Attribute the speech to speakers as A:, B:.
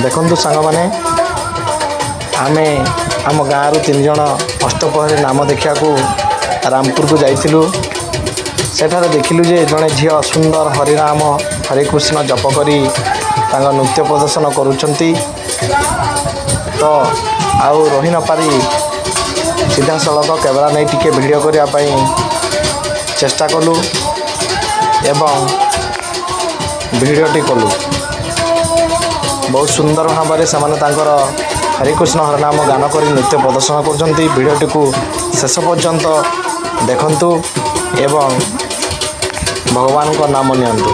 A: ଦେଖନ୍ତୁ ସାଙ୍ଗମାନେ, ଆମେ ଆମ ଗାଁରୁ 3 ଜଣ ଅଷ୍ଟପ୍ରହରୀ ନାମ ଦେଖିବାକୁ ରାମପୁରକୁ ଯାଇଥିଲୁ। ସେଠାରେ ଦେଖିଲୁ ଯେ ଜଣେ ଝିଅ ସୁନ୍ଦର ହରିନାମ ହରେକୃଷ୍ଣ ଜପ କରି ତାଙ୍କ ନୃତ୍ୟ ପ୍ରଦର୍ଶନ କରୁଛନ୍ତି। ତ ଆଉ ରହି ନପାରି ସିଧାସଳଖ କ୍ୟାମେରା ନେଇ ଟିକେ ଭିଡ଼ିଓ କରିବା ପାଇଁ ଚେଷ୍ଟା କଲୁ ଏବଂ ଭିଡ଼ିଓଟି କଲୁ। ବହୁତ ସୁନ୍ଦର ଭାବରେ ସେମାନେ ତାଙ୍କର ହରେକୃଷ୍ଣ ହରିନାମ ଗାନ କରି ନୃତ୍ୟ ପ୍ରଦର୍ଶନ କରୁଛନ୍ତି। ଭିଡ଼ିଓଟିକୁ ଶେଷ ପର୍ଯ୍ୟନ୍ତ ଦେଖନ୍ତୁ ଏବଂ ଭଗବାନଙ୍କ ନାମ ନିଅନ୍ତୁ।